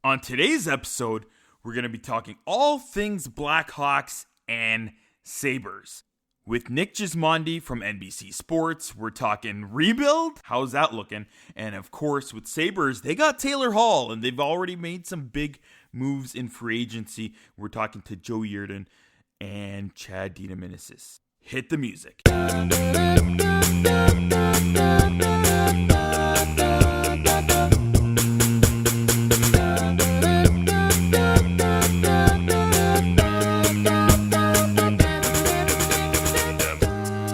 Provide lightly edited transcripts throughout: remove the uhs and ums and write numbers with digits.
On today's episode, we're going to be talking all things Blackhawks and Sabres. With Nick Gismondi from NBC Sports, we're talking rebuild. How's that looking? And of course, with Sabres, they got Taylor Hall, and they've already made some big moves in free agency. We're talking to Joe Yerdon and Chad DeDominicis. Hit the music.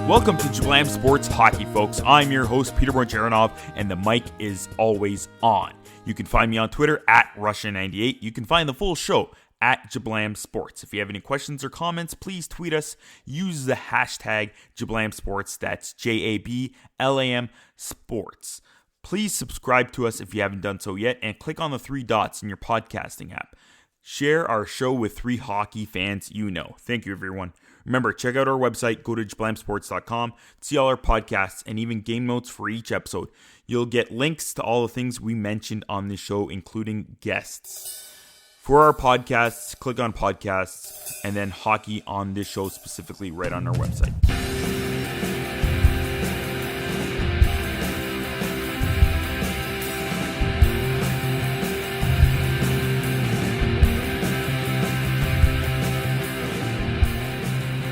Welcome to Jablam Sports Hockey, folks. I'm your host, Peter Borjaranov, and the mic is always on. You can find me on Twitter at Russia98. You can find the full show at Jablam Sports. If you have any questions or comments, please tweet us. Use the hashtag Jablam Sports. That's JABLAM Sports. Please subscribe to us if you haven't done so yet, and click on the three dots in your podcasting app. Share our show with three hockey fans you know. Thank you, everyone. Remember, check out our website, go to jablamsports.com, see all our podcasts, and even game notes for each episode. You'll get links to all the things we mentioned on this show, including guests. For our podcasts, click on podcasts, and then hockey on this show specifically right on our website.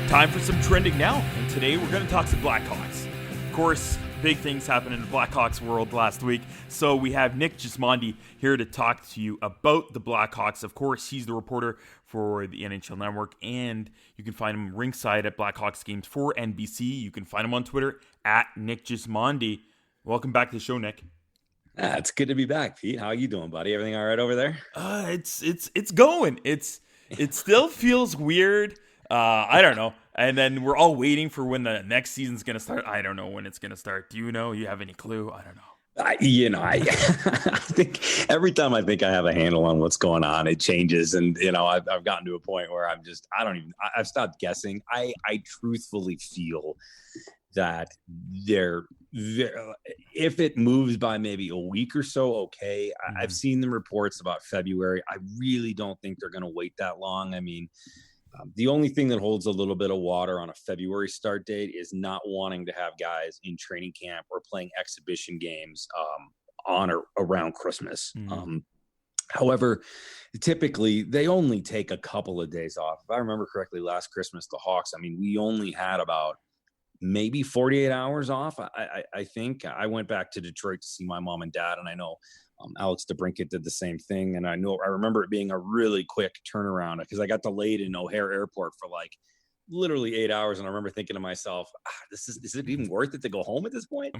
Time for some trending now, and today we're going to talk to Blackhawks. Of course, big things happened in the Blackhawks world last week, so we have Nick Gismondi here to talk to you about the Blackhawks. Of course, he's the reporter for the NHL Network, and you can find him ringside at Blackhawks games for NBC. You can find him on Twitter at Nick Gismondi. Welcome back to the show, Nick. It's good to be back, Pete. How you doing, buddy? Everything all right over there? It's going. It still feels weird. I don't know. And then we're all waiting for when the next season's going to start. I don't know when it's going to start. Do you know? You have any clue? I don't know. I think every time I think I have a handle on what's going on, it changes. And, I've gotten to a point where I've stopped guessing. I truthfully feel that if it moves by maybe a week or so, okay. I've seen the reports about February. I really don't think they're going to wait that long. I mean, the only thing that holds a little bit of water on a February start date is not wanting to have guys in training camp or playing exhibition games on or around Christmas. However, typically they only take a couple of days off. If I remember correctly, last Christmas, the Hawks, we only had about maybe 48 hours off. I think I went back to Detroit to see my mom and dad, and I know Alex DeBrincat did the same thing. And I remember it being a really quick turnaround because I got delayed in O'Hare Airport for like literally 8 hours. And I remember thinking to myself, is it even worth it to go home at this point?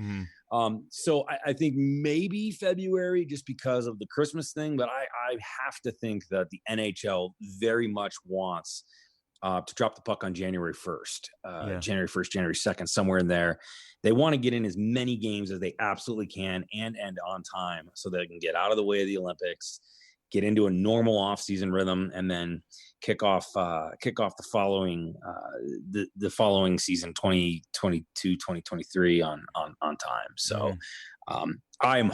So I think maybe February just because of the Christmas thing, but I have to think that the NHL very much wants to drop the puck on January 1st, January 1st, January 2nd, somewhere in there. They want to get in as many games as they absolutely can and end on time so they can get out of the way of the Olympics, get into a normal off-season rhythm, and then kick off the following season 2022, 2023 on time. So I'm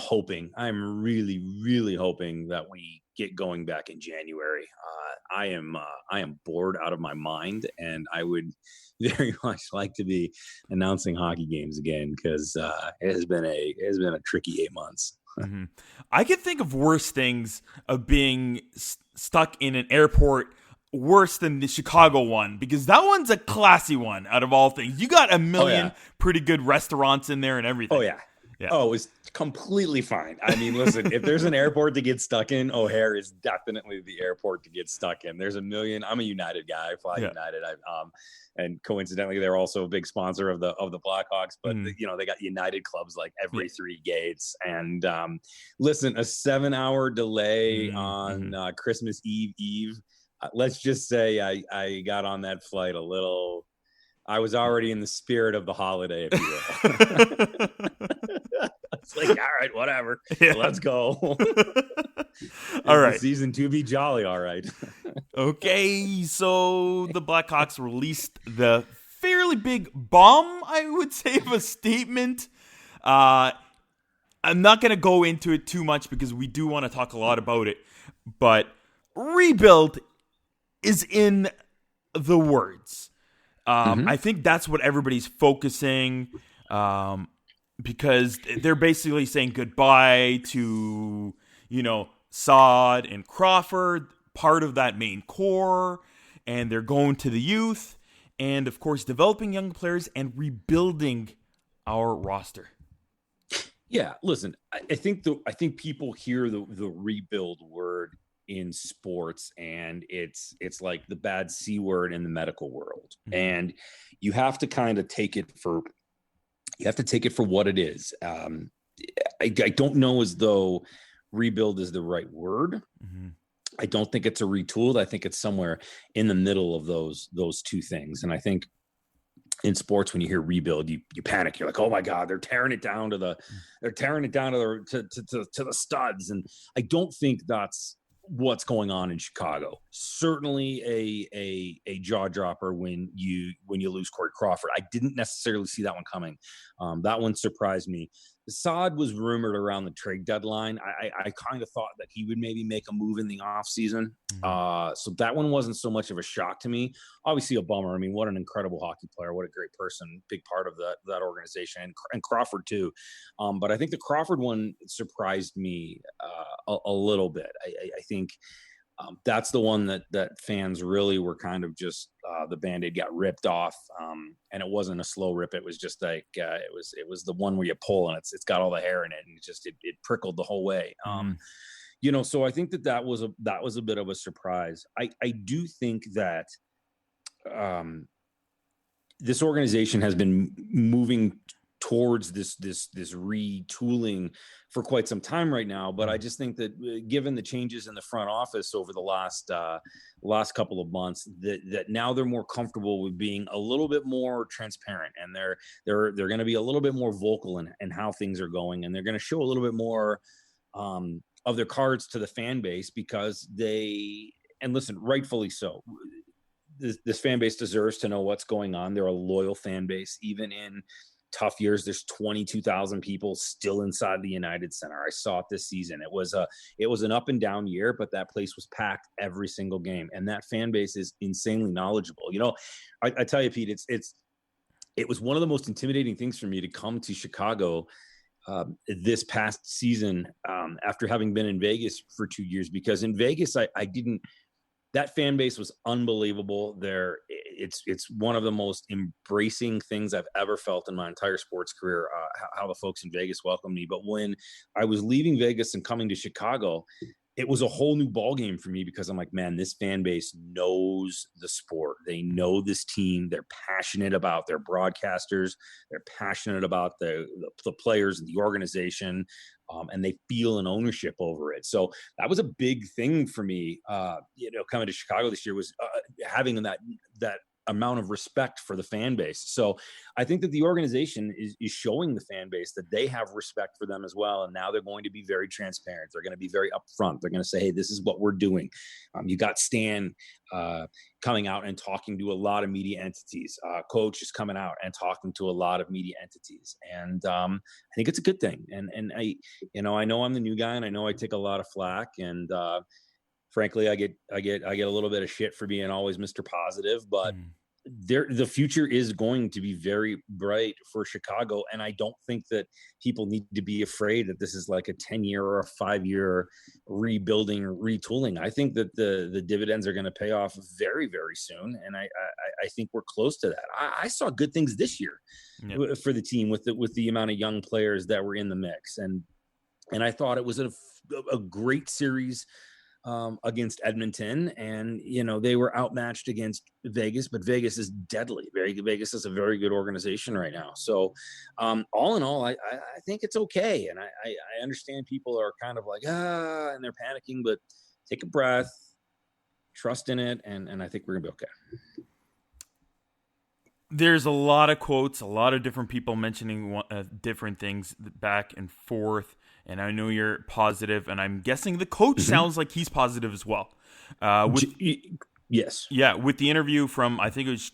really, really hoping that we get going back in January. I am bored out of my mind, and I would very much like to be announcing hockey games again because it has been a tricky 8 months. I can think of worse things of being stuck in an airport worse than the Chicago one, because that one's a classy one out of all things. You got a million pretty good restaurants in there and everything. Oh, yeah. Oh, it was completely fine. Listen, if there's an airport to get stuck in, O'Hare is definitely the airport to get stuck in. There's a million. I'm a United guy. I fly United. And coincidentally, they're also a big sponsor of the Blackhawks. But they got United clubs like every three gates. And listen, a 7-hour delay on Christmas Eve. Let's just say I got on that flight a little. I was already in the spirit of the holiday, if you will. It's like, all right, whatever. Let's go. All right. Season 2 be jolly, all right. Okay, so the Blackhawks released the fairly big bomb, I would say, of a statement. I'm not going to go into it too much because we do want to talk a lot about it, but rebuild is in the words. I think that's what everybody's focusing, because they're basically saying goodbye to, Saad and Crawford, part of that main core, and they're going to the youth, and of course developing young players and rebuilding our roster. Yeah, listen, I think people hear the rebuild word in sports, and it's like the bad C word in the medical world, and you have to kind of take it for what it is. I don't know as though rebuild is the right word. I don't think it's a retooled. I think it's somewhere in the middle of those two things. And I think in sports, when you hear rebuild, you panic. You're like, oh my God, they're tearing it down to the studs. And I don't think that's what's going on in Chicago. Certainly a jaw dropper when you lose Corey Crawford. I didn't necessarily see that one coming. That one surprised me. Saad was rumored around the trade deadline. I kind of thought that he would maybe make a move in the offseason. So that one wasn't so much of a shock to me. Obviously a bummer. I mean, what an incredible hockey player. What a great person. Big part of that organization. And Crawford too. But I think the Crawford one surprised me a little bit. I think that's the one that fans really were kind of just the Band-Aid got ripped off, and it wasn't a slow rip. It was just like it was the one where you pull and it's got all the hair in it, and it prickled the whole way. So I think that was a bit of a surprise. I do think that this organization has been moving towards this retooling for quite some time right now, but I just think that given the changes in the front office over the last couple of months, that now they're more comfortable with being a little bit more transparent, and they're going to be a little bit more vocal in how things are going, and they're going to show a little bit more of their cards to the fan base, because listen, rightfully so. This fan base deserves to know what's going on. They're a loyal fan base, even in tough years. There's 22,000 people still inside the United Center. I saw it this season. It was an up and down year, but that place was packed every single game, and that fan base is insanely knowledgeable. I tell you, Pete, it was one of the most intimidating things for me to come to Chicago this past season, after having been in Vegas for 2 years, because in Vegas that fan base was unbelievable. It's one of the most embracing things I've ever felt in my entire sports career, how the folks in Vegas welcomed me. But when I was leaving Vegas and coming to Chicago, it was a whole new ballgame for me, because I'm like, man, this fan base knows the sport. They know this team. They're passionate about their broadcasters. They're passionate about the players and the organization. And they feel an ownership over it. So that was a big thing for me, coming to Chicago this year, was having that amount of respect for the fan base. So I think that the organization is showing the fan base that they have respect for them as well. And now they're going to be very transparent. They're going to be very upfront. They're going to say, hey, this is what we're doing. You got Stan coming out and talking to a lot of media entities. Coach is coming out and talking to a lot of media entities. And I think it's a good thing. And I know I'm the new guy, and I know I take a lot of flack, and frankly, I get a little bit of shit for being always Mr. Positive, but the future is going to be very bright for Chicago. And I don't think that people need to be afraid that this is like a 10-year or a 5-year rebuilding or retooling. I think that the dividends are going to pay off very, very soon. And I think we're close to that. I saw good things this year for the team with the amount of young players that were in the mix. And I thought it was a great series against Edmonton, and they were outmatched against Vegas, but Vegas is deadly. Vegas is a very good organization right now. So all in all, I think it's okay. And I understand people are kind of like, and they're panicking, but take a breath, trust in it, and I think we're gonna be okay. There's a lot of quotes, a lot of different people mentioning different things back and forth. And I know you're positive, and I'm guessing the coach sounds like he's positive as well. Yes. Yeah, with the interview from, I think it was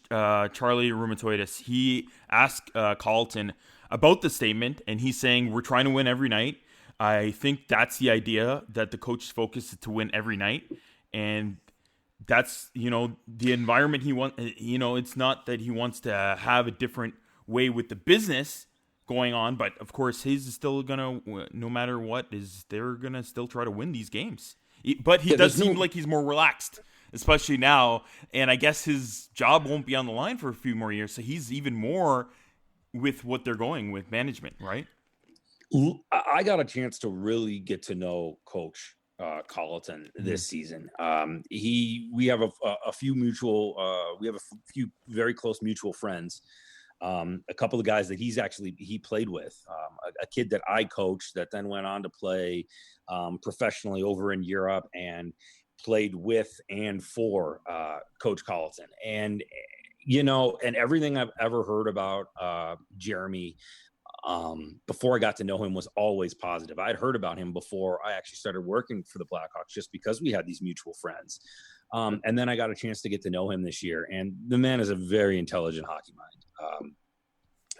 Charlie Rumatoidis, he asked Colliton about the statement, and he's saying we're trying to win every night. I think that's the idea, that the coach's focus is to win every night, and that's, the environment he wants. It's not that he wants to have a different way with the business going on, but of course his is still gonna, no matter what, they're gonna still try to win these games. But he does seem like he's more relaxed, especially now, and I guess his job won't be on the line for a few more years, so he's even more with what they're going with management, right? I got a chance to really get to know Coach Colliton this season. We have a few very close mutual friends. A couple of guys that he played with, a kid that I coached that then went on to play professionally over in Europe and played with and for Coach Colliton. And, and everything I've ever heard about Jeremy before I got to know him was always positive. I'd heard about him before I actually started working for the Blackhawks, just because we had these mutual friends. And then I got a chance to get to know him this year, and the man is a very intelligent hockey mind.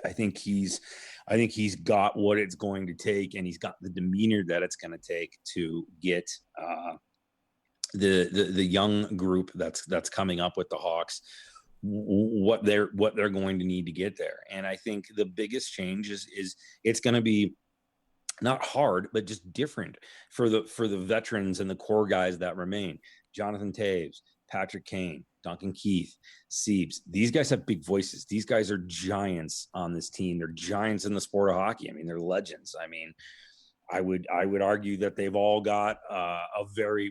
I think he's got what it's going to take, and he's got the demeanor that it's going to take to get the young group that's coming up with the Hawks what they're going to need to get there. And I think the biggest change is it's going to be not hard, but just different for the veterans and the core guys that remain. Jonathan Toews, Patrick Kane, Duncan Keith, Siebes. These guys have big voices. These guys are giants on this team. They're giants in the sport of hockey. I mean, they're legends. I mean, I would argue that they've all got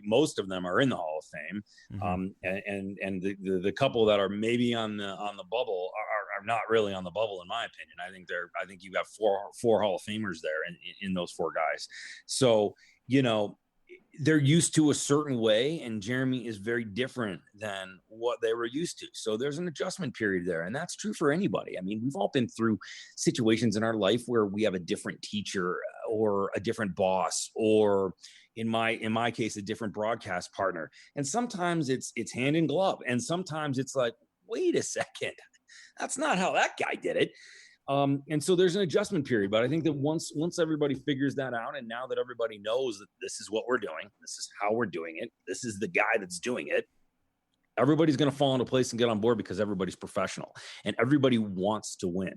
most of them are in the Hall of Fame. Mm-hmm. And the couple that are maybe on the bubble are not really on the bubble, in my opinion. I think you got four Hall of Famers there in those four guys. So, they're used to a certain way, and Jeremy is very different than what they were used to. So there's an adjustment period there, and that's true for anybody. I mean, we've all been through situations in our life where we have a different teacher or a different boss, or in my case, a different broadcast partner. And sometimes it's hand in glove, and sometimes it's like, wait a second, that's not how that guy did it. And so there's an adjustment period, but I think that once everybody figures that out, and now that everybody knows that this is what we're doing, this is how we're doing it, this is the guy that's doing it, everybody's going to fall into place and get on board, because everybody's professional and everybody wants to win.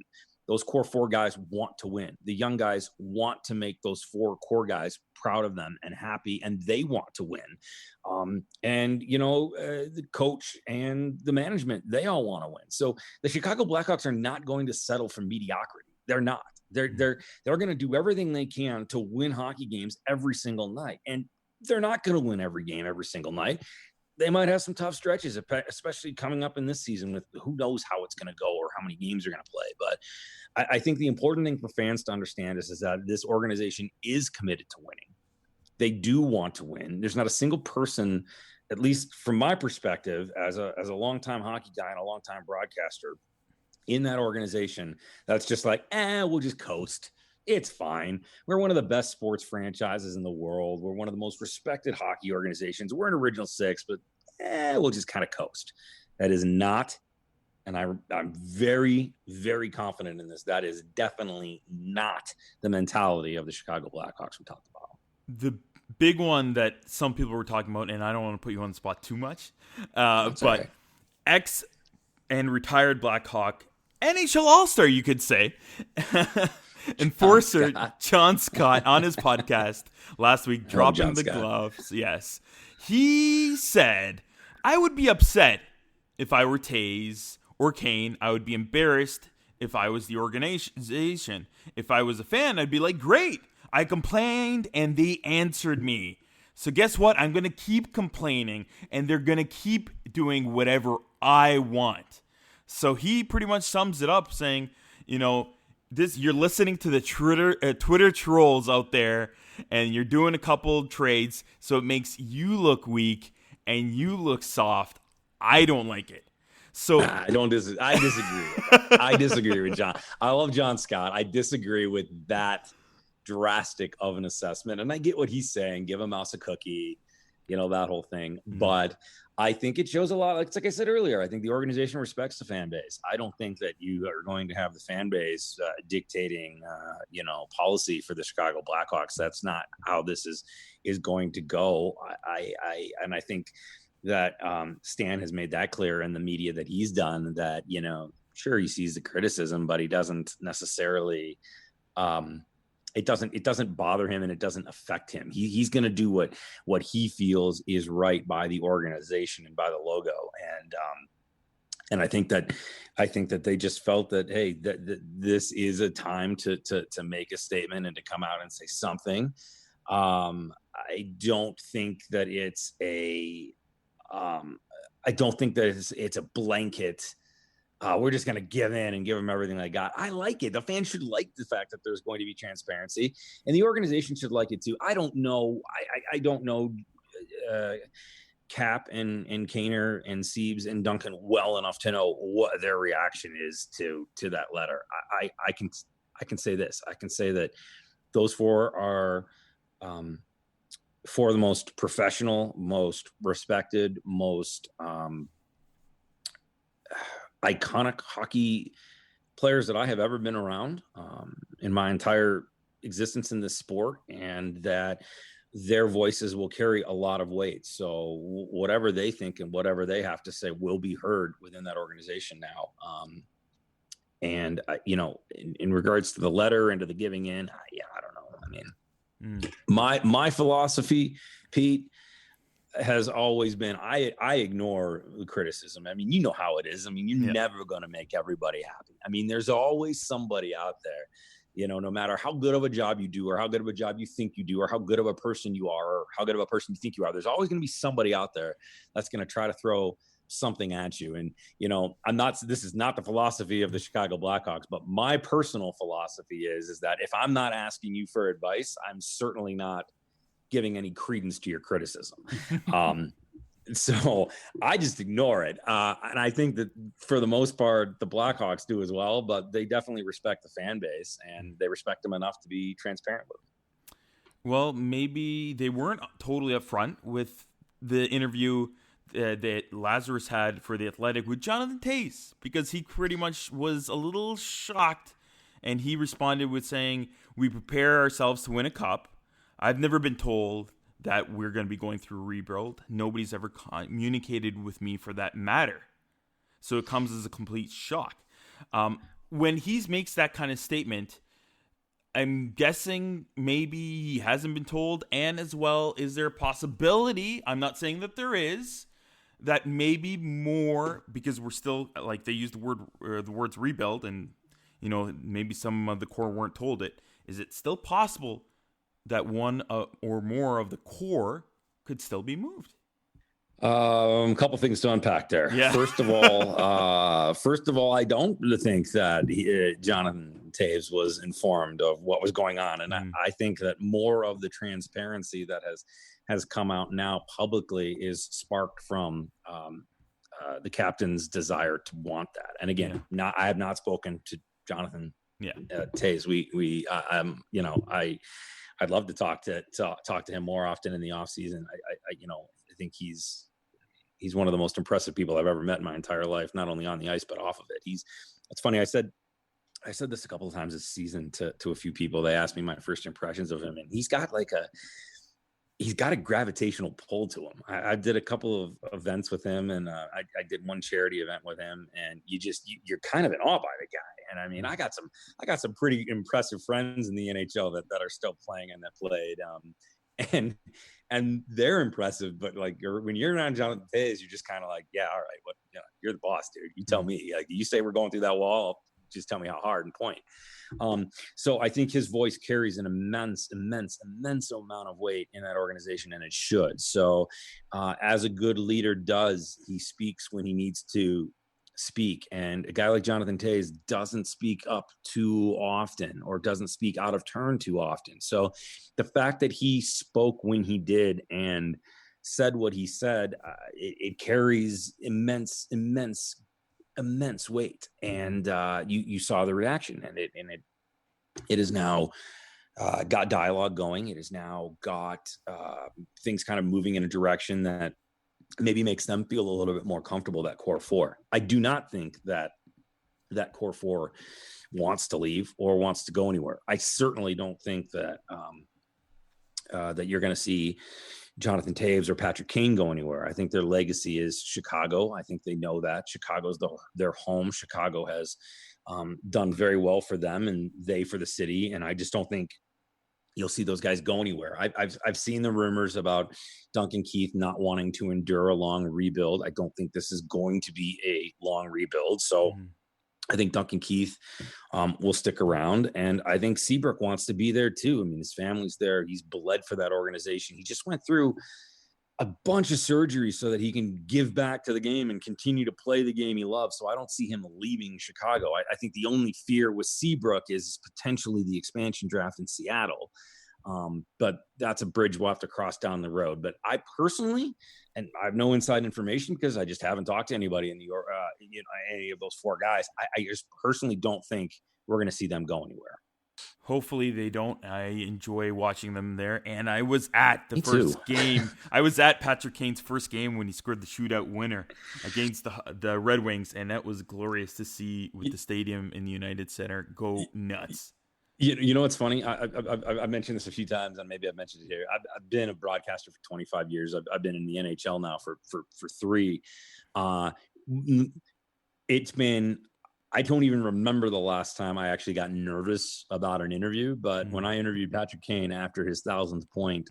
Those core four guys want to win. The young guys want to make those four core guys proud of them and happy, and they want to win. The coach and the management, they all want to win. So the Chicago Blackhawks are not going to settle for mediocrity. They're not. They're going to do everything they can to win hockey games every single night. And they're not going to win every game every single night. They might have some tough stretches, especially coming up in this season with who knows how it's going to go or how many games they're going to play. But I think the important thing for fans to understand is that this organization is committed to winning. They do want to win. There's not a single person, at least from my perspective, as a longtime hockey guy and a longtime broadcaster in that organization, that's just like, we'll just coast. It's fine. We're one of the best sports franchises in the world. We're one of the most respected hockey organizations. We're an original six, but we'll just kind of coast. That is not, and I'm very, very confident in this, that is definitely not the mentality of the Chicago Blackhawks we talked about. The big one that some people were talking about, and I don't want to put you on the spot too much, but okay. Ex and retired Blackhawk, NHL All-Star, you could say, enforcer John Scott on his podcast last week, dropping the gloves. Yes. He said, I would be upset if I were Toews or Kane. I would be embarrassed if I was the organization. If I was a fan, I'd be like, great. I complained and they answered me. So guess what? I'm going to keep complaining and they're going to keep doing whatever I want. So he pretty much sums it up saying, you're listening to the Twitter trolls out there, and you're doing a couple trades, so it makes you look weak and you look soft. I don't like it. So I disagree. I disagree with John. I love John Scott. I disagree with that drastic of an assessment, and I get what he's saying. Give a mouse a cookie. that whole thing. Mm-hmm. But I think it shows a lot. Like I said earlier, I think the organization respects the fan base. I don't think that you are going to have the fan base dictating, policy for the Chicago Blackhawks. That's not how this is going to go. And I think that Stan has made that clear in the media that he's done, that, sure, he sees the criticism, but he doesn't necessarily, it doesn't bother him, and it doesn't affect him. He's going to do what he feels is right by the organization and by the logo. And I think that they just felt that, hey, that this is a time to make a statement and to come out and say something. I don't think that it's a blanket. We're just going to give in and give them everything they got. I like it. The fans should like the fact that there's going to be transparency, and the organization should like it too. I don't know. I don't know Cap and Kaner and Siebes and Duncan well enough to know what their reaction is to that letter. I can say this. I can say that those four are four of the most professional, most respected, most iconic hockey players that I have ever been around in my entire existence in this sport, and that their voices will carry a lot of weight. So whatever they think and whatever they have to say will be heard within that organization now. And in regards to the letter and to the giving in, I don't know. I mean, my philosophy, Pete, has always been, I ignore the criticism. I mean, you know how it is. I mean, you're never going to make everybody happy. I mean, there's always somebody out there, no matter how good of a job you do, or how good of a job you think you do, or how good of a person you are, or how good of a person you think you are, there's always going to be somebody out there that's going to try to throw something at you. And, this is not the philosophy of the Chicago Blackhawks, but my personal philosophy is that if I'm not asking you for advice, I'm certainly not giving any credence to your criticism. So I just ignore it. And I think that for the most part, the Blackhawks do as well, but they definitely respect the fan base, and they respect them enough to be transparent with them. Well, maybe they weren't totally upfront with the interview that Lazarus had for The Athletic with Jonathan Toews, because he pretty much was a little shocked, and he responded with saying, "We prepare ourselves to win a cup. I've never been told that we're going to be going through a rebuild. Nobody's ever communicated with me for that matter." So it comes as a complete shock. When he makes that kind of statement, I'm guessing maybe he hasn't been told. And as well, is there a possibility, I'm not saying that there is, that maybe more, because we're still, like, they use the words rebuild, and, maybe some of the core weren't told it. Is it still possible that one or more of the core could still be moved? A couple things to unpack there. Yeah. First of all, I don't think that Jonathan Toews was informed of what was going on, and I think that more of the transparency that has come out now publicly is sparked from the captain's desire to want that. And again, I have not spoken to Jonathan Toews. I'd love to talk to him more often in the off season. I think he's one of the most impressive people I've ever met in my entire life, not only on the ice, but off of it. It's funny. I said this a couple of times this season to a few people. They asked me my first impressions of him, and he's got a gravitational pull to him. I did a couple of events with him, and I did one charity event with him, and you're kind of in awe by the guy. And I mean, I got some pretty impressive friends in the NHL that are still playing and that played. And they're impressive, but like when you're around Jonathan Toews, you're just kind of like, yeah, all right, you're the boss, dude. You tell me. Like, you say we're going through that wall, just tell me how hard and point. So I think his voice carries an immense amount of weight in that organization, and it should. So as a good leader does, he speaks when he needs to speak. And a guy like Jonathan Toews doesn't speak up too often, or doesn't speak out of turn too often. So the fact that he spoke when he did and said what he said, it carries immense weight. And you saw the reaction, and it is now got dialogue going. It has now got things kind of moving in a direction that maybe makes them feel a little bit more comfortable, that core four. I do not think that core four wants to leave or wants to go anywhere. I certainly don't think that that you're going to see Jonathan Toews or Patrick Kane go anywhere. I think their legacy is Chicago. I think they know that Chicago's their home. Chicago has done very well for them and they for the city. And I just don't think you'll see those guys go anywhere. I've seen the rumors about Duncan Keith not wanting to endure a long rebuild. I don't think this is going to be a long rebuild. So I think Duncan Keith will stick around, and I think Seabrook wants to be there too. I mean, his family's there. He's bled for that organization. He just went through a bunch of surgeries so that he can give back to the game and continue to play the game he loves. So I don't see him leaving Chicago. I think the only fear with Seabrook is potentially the expansion draft in Seattle. But that's a bridge we'll have to cross down the road. But I personally, and I have no inside information because I just haven't talked to anybody in New York, any of those four guys. I just personally don't think we're going to see them go anywhere. Hopefully they don't. I enjoy watching them there. And I was at the first game. I was at Patrick Kane's first game when he scored the shootout winner against the Red Wings. And that was glorious to see with the stadium in the United Center go nuts. You know what's funny? I've mentioned this a few times, and maybe I've mentioned it here. I've been a broadcaster for 25 years. I've been in the NHL now for 3. It's been, I don't even remember the last time I actually got nervous about an interview. But when I interviewed Patrick Kane after his 1,000th point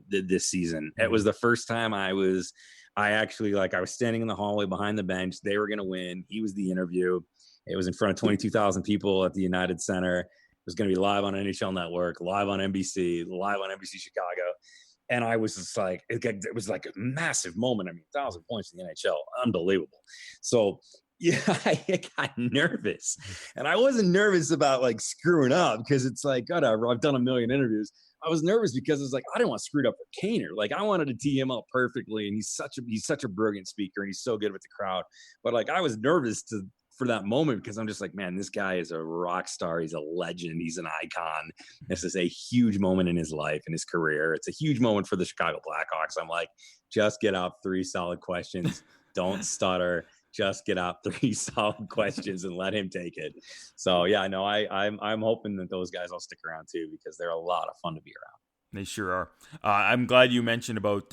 this season, it was the first time I was standing in the hallway behind the bench. They were going to win. He was the interview. It was in front of 22,000 people at the United Center. It was going to be live on NHL Network, live on NBC, live on NBC Chicago. And I was just like, it was like a massive moment. I mean, 1,000 points in the NHL, unbelievable. So yeah, I got nervous. And I wasn't nervous about like screwing up because it's like, whatever, I've done a million interviews. I was nervous because it's like, I didn't want to screw it up for Kaner. Like I wanted to tee him up perfectly. And he's such a brilliant speaker and he's so good with the crowd. But like, I was nervous for that moment because I'm just like, man, this guy is a rock star. He's a legend. He's an icon. This is a huge moment in his life and his career. It's a huge moment for the Chicago Blackhawks. I'm like, just get out 3 solid questions. Don't stutter. Just get out 3 solid questions and let him take it. So yeah, no, I'm hoping that those guys will stick around too because they're a lot of fun to be around. They sure are. I'm glad you mentioned about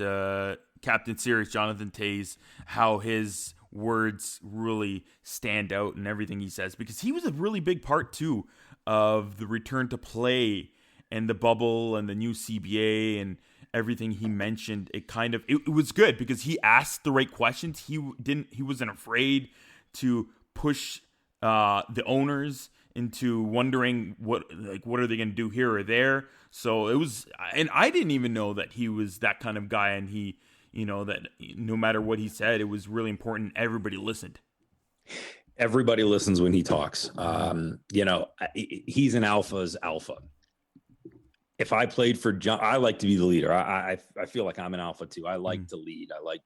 Captain Series Jonathan Toews, how his words really stand out in everything he says, because he was a really big part too of the return to play and the bubble and the new CBA and everything he mentioned. It was good because he asked the right questions. He wasn't afraid to push the owners into wondering what are they going to do here or there. So it was, and I didn't even know that he was that kind of guy, and he, that no matter what he said, it was really important. Everybody listened. Everybody listens when he talks. He's an alpha's alpha. If I played for John, I like to be the leader. I feel like I'm an alpha too. I like to lead. I like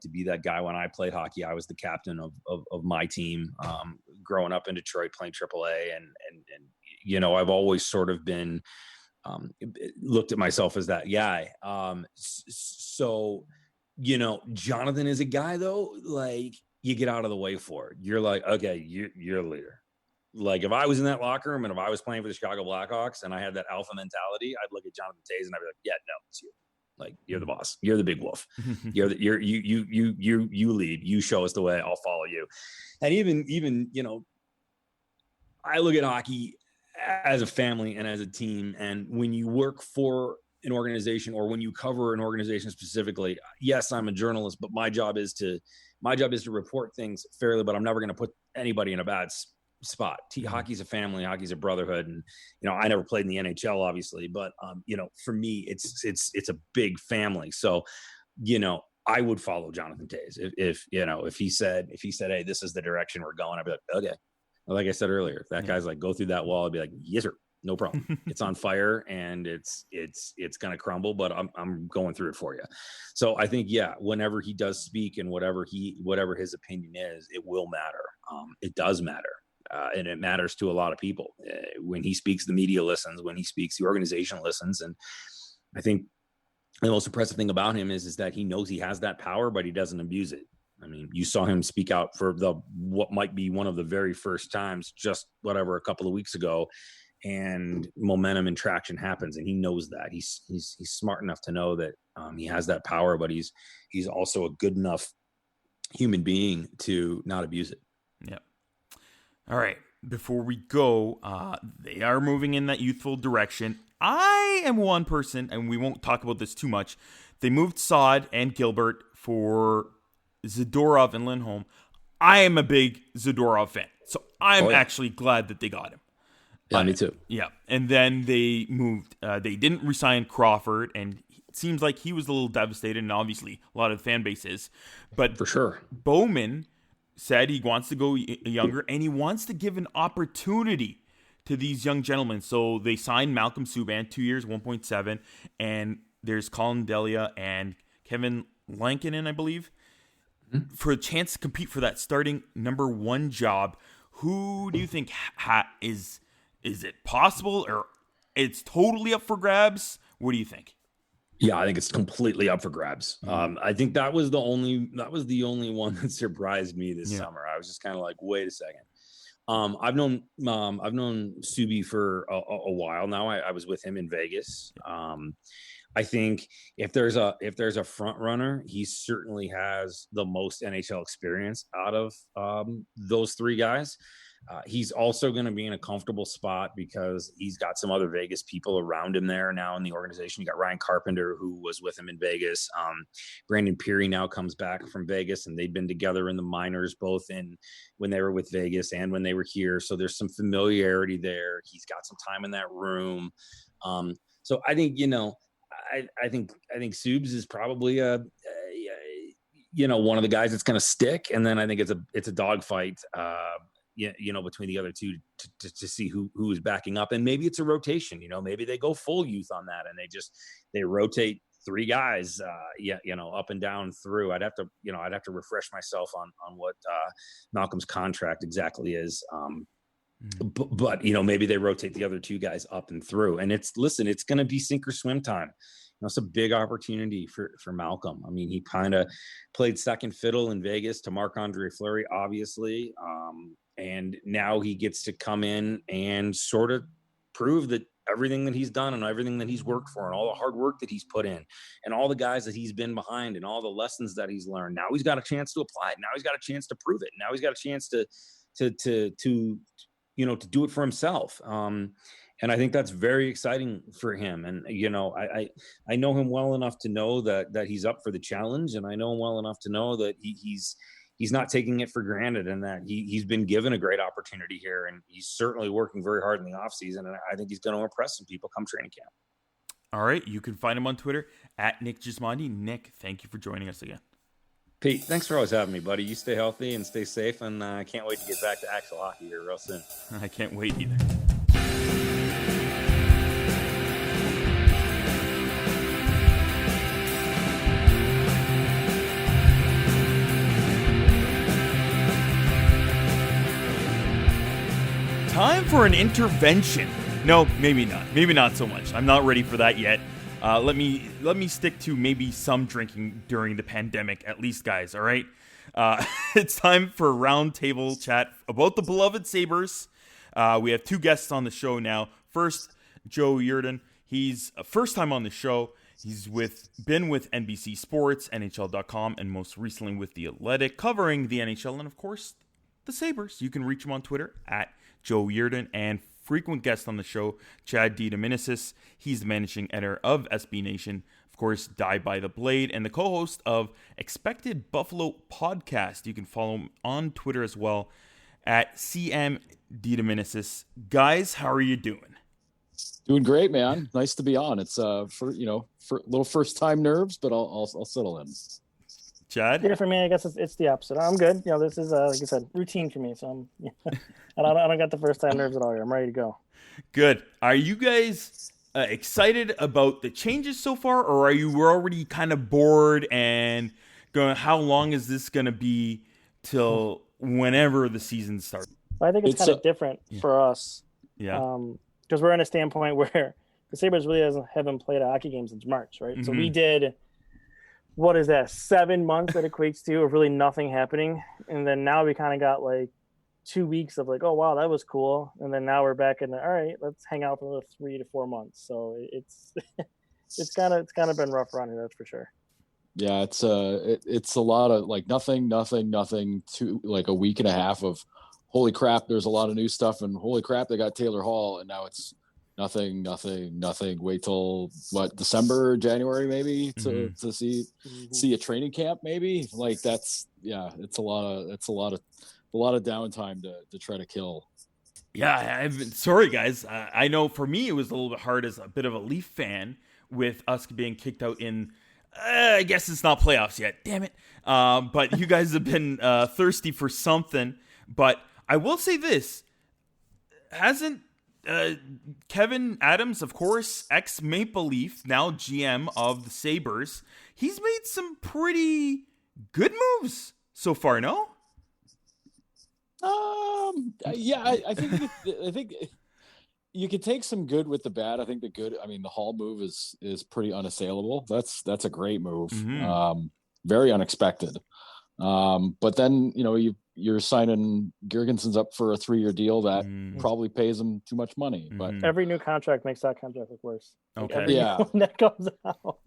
to be that guy. When I played hockey, I was the captain of my team. Growing up in Detroit, playing AAA, and I've always sort of been looked at myself as that guy. Jonathan is a guy though, like you get out of the way for it. You're like, okay, you're a leader. Like if I was in that locker room and if I was playing for the Chicago Blackhawks and I had that alpha mentality, I'd look at Jonathan Toews and I'd be like, yeah, no, it's you. Like you're the boss. You're the big wolf. You lead. You show us the way. I'll follow you. And even I look at hockey as a family and as a team. And when you work for an organization or when you cover an organization specifically, yes, I'm a journalist, but my job is to report things fairly. But I'm never going to put anybody in a bad spot. Hockey's a family, hockey's a brotherhood, and I never played in the NHL obviously, but for me it's a big family. So I would follow Jonathan Toews if he said, hey, this is the direction we're going, I'd be like, okay. Like I said earlier, if that guy's like, go through that wall, I'd be like, yes sir, no problem. It's on fire and it's gonna crumble, but I'm going through it for you. So I think whenever he does speak and whatever his opinion is, it will matter. It does matter. and it matters to a lot of people. When he speaks, the media listens. When he speaks, the organization listens. And I think the most impressive thing about him is that he knows he has that power, but he doesn't abuse it. I mean, you saw him speak out for what might be one of the very first times, just a couple of weeks ago, and momentum and traction happens, and he knows that. He's smart enough to know that he has that power, but he's also a good enough human being to not abuse it. Yeah. All right. Before we go, they are moving in that youthful direction. I am one person, and we won't talk about this too much. They moved Saad and Gilbert for Zadorov and Lindholm. I am a big Zadorov fan, so I'm actually glad that they got him. Yeah, me too. Yeah, and then they moved. They didn't resign Crawford, and it seems like he was a little devastated, and obviously a lot of the fan base is. But for sure, Bowman said he wants to go younger, and he wants to give an opportunity to these young gentlemen. So they signed Malcolm Subban, 2 years, 1.7, and there's Colin Delia and Kevin Lankinen, I believe, for a chance to compete for that starting number one job. Who do you think is it possible, or it's totally up for grabs? What do you think? Yeah, I think it's completely up for grabs. I think that was the only one that surprised me this summer. I was just kind of like, wait a second. I've known Subi for a while now. I was with him in Vegas. I think if there's a front runner, he certainly has the most NHL experience out of those three guys. He's also going to be in a comfortable spot because he's got some other Vegas people around him there now in the organization. You got Ryan Carpenter, who was with him in Vegas. Brandon Peary now comes back from Vegas, and they've been together in the minors, both when they were with Vegas and when they were here. So there's some familiarity there. He's got some time in that room. So I think, I think Subs is probably one of the guys that's going to stick. And then I think it's a dogfight, between the other two to see who is backing up. And maybe it's a rotation, maybe they go full youth on that and they rotate three guys, up and down through. I'd have to refresh myself on what Malcolm's contract exactly is. But maybe they rotate the other two guys up and through, and it's going to be sink or swim time. It's a big opportunity for Malcolm. I mean, he kind of played second fiddle in Vegas to Marc-Andre Fleury, obviously. And now he gets to come in and sort of prove that everything that he's done and everything that he's worked for and all the hard work that he's put in and all the guys that he's been behind and all the lessons that he's learned. Now he's got a chance to apply it. Now he's got a chance to prove it. Now he's got a chance to do it for himself. And I think that's very exciting for him. And, I know him well enough to know that he's up for the challenge. And I know him well enough to know that he's not taking it for granted and that he's been given a great opportunity here. And he's certainly working very hard in the offseason. And I think he's going to impress some people come training camp. All right. You can find him on Twitter at Nick Gismondi. Nick, thank you for joining us again. Pete, thanks for always having me, buddy. You stay healthy and stay safe, and I can't wait to get back to actual hockey here real soon. I can't wait either. Time for an intervention. No, maybe not. Maybe not so much. I'm not ready for that yet. Let me stick to maybe some drinking during the pandemic, at least, guys. All right. It's time for a roundtable chat about the beloved Sabres. We have two guests on the show now. First, Joe Yerdon. He's a first time on the show. He's been with NBC Sports, NHL.com, and most recently with The Athletic, covering the NHL and, of course, the Sabres. You can reach him on Twitter at Joe Yerdon, and frequent guest on the show, Chad DeDominicis. He's the managing editor of SB Nation, of course, Die by the Blade, and the co-host of Expected Buffalo podcast. You can follow him on Twitter as well at CM DeDominicis. Guys, how are you doing? Doing great, man. Nice to be on. It's for little first time nerves, but I'll settle in. Chad? Yeah, for me, I guess it's the opposite. I'm good. This is like I said, routine for me. So I don't got the first time nerves at all here. I'm ready to go. Good. Are you guys excited about the changes so far, or are you already kind of bored and going? How long is this going to be till whenever the season starts? I think it's kind of different for us. Yeah. Because we're in a standpoint where the Sabres really haven't played a hockey game since March, right? So we did, what is that, 7 months that equates to of really nothing happening. And then now we kind of got like 2 weeks of like, oh, wow, that was cool. And then now we're back in the, all right, let's hang out for another 3 to 4 months. So it's it's kind of been rough running, that's for sure. Yeah, it's a lot of like nothing to like a week and a half of holy crap, there's a lot of new stuff, and holy crap, they got Taylor Hall, and now it's nothing. Wait till what, December, January maybe to see a training camp maybe. Like it's a lot of downtime to try to kill. Yeah, I've been sorry guys. I know for me it was a little bit hard as a bit of a Leaf fan with us being kicked out in. I guess it's not playoffs yet. Damn it. But you guys have been thirsty for something. But I will say this. Hasn't Kevin Adams, of course, ex-Maple Leaf, now GM of the Sabres, he's made some pretty good moves so far, no? Yeah, I think you can take some good with the bad. I think the good, I mean, the Hall move is pretty unassailable. That's a great move. Very unexpected. But then, you're signing Girgensons up for a 3-year deal that probably pays him too much money. But every new contract makes that contract look worse. Okay. Yeah. That comes out.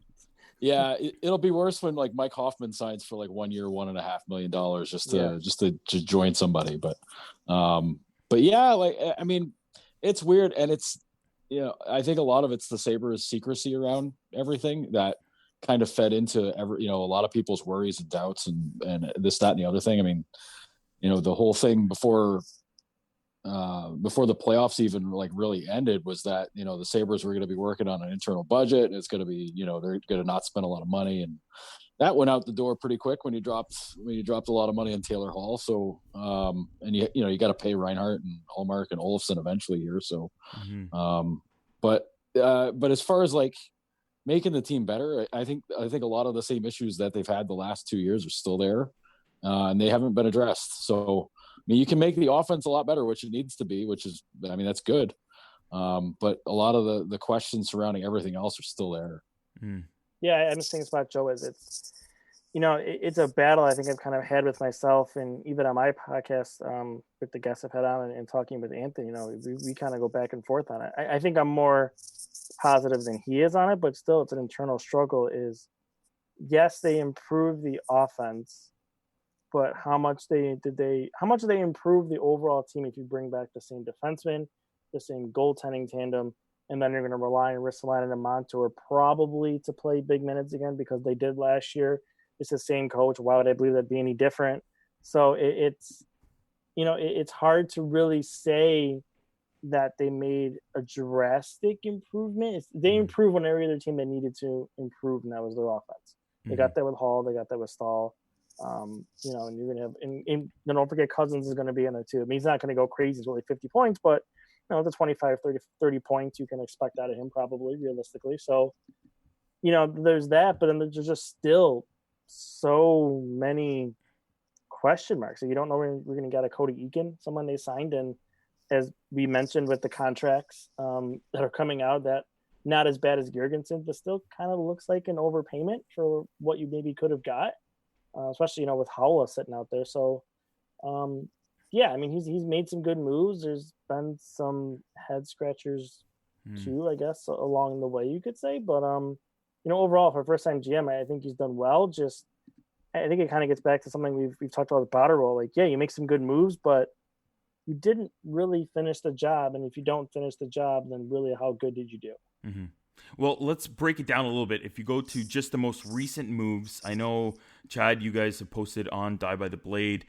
Yeah, it'll be worse when like Mike Hoffman signs for like 1 year, $1.5 million just to join somebody. But yeah, like, I mean, it's weird, and it's, I think a lot of it's the Sabres' secrecy around everything that kind of fed into a lot of people's worries and doubts and this, that, and the other thing. I mean, the whole thing before the playoffs even like really ended was that, the Sabres were going to be working on an internal budget, and it's going to be, they're going to not spend a lot of money, and that went out the door pretty quick when you dropped a lot of money on Taylor Hall. So, and you got to pay Reinhart and Hallmark and Olofsson eventually here. So, but as far as like making the team better, I think a lot of the same issues that they've had the last 2 years are still there, and they haven't been addressed. So, I mean, you can make the offense a lot better, which it needs to be, which is, I mean, that's good. But a lot of the questions surrounding everything else are still there. Yeah, I'm just thinking about Joe is it's a battle I think I've kind of had with myself, and even on my podcast with the guests I've had on and talking with Anthony, we kind of go back and forth on it. I think I'm more positive than he is on it, but still it's an internal struggle. Is yes, they improved the offense, but how much did they improve the overall team if you bring back the same defenseman, the same goaltending tandem, and then you're going to rely on Ristolainen and Montour probably to play big minutes again because they did last year. It's the same coach. Why would I believe that'd be any different? So it's hard to really say that they made a drastic improvement. They improved on every other team that needed to improve, and that was their offense. They got that with Hall. They got that with Stahl. And you're going to have, and don't forget Cousins is going to be in there too. I mean, he's not going to go crazy. It's only 50 points, but the 25, 30 points you can expect out of him probably realistically. So, there's that, but then there's just still so many question marks. So you don't know when we're going to get a Cody Eakin, someone they signed. And as we mentioned with the contracts that are coming out, that not as bad as Girgensson, but still kind of looks like an overpayment for what you maybe could have got. Especially, with Howla sitting out there. So, yeah, I mean, he's made some good moves. There's been some head scratchers too, I guess, along the way, you could say. But, overall, for first-time GM, I think he's done well. Just, I think it kind of gets back to something we've talked about with Botterill. Like, yeah, you make some good moves, but you didn't really finish the job. And if you don't finish the job, then really how good did you do? Mm-hmm. Well, let's break it down a little bit. If you go to just the most recent moves, I know, Chad, you guys have posted on Die by the Blade.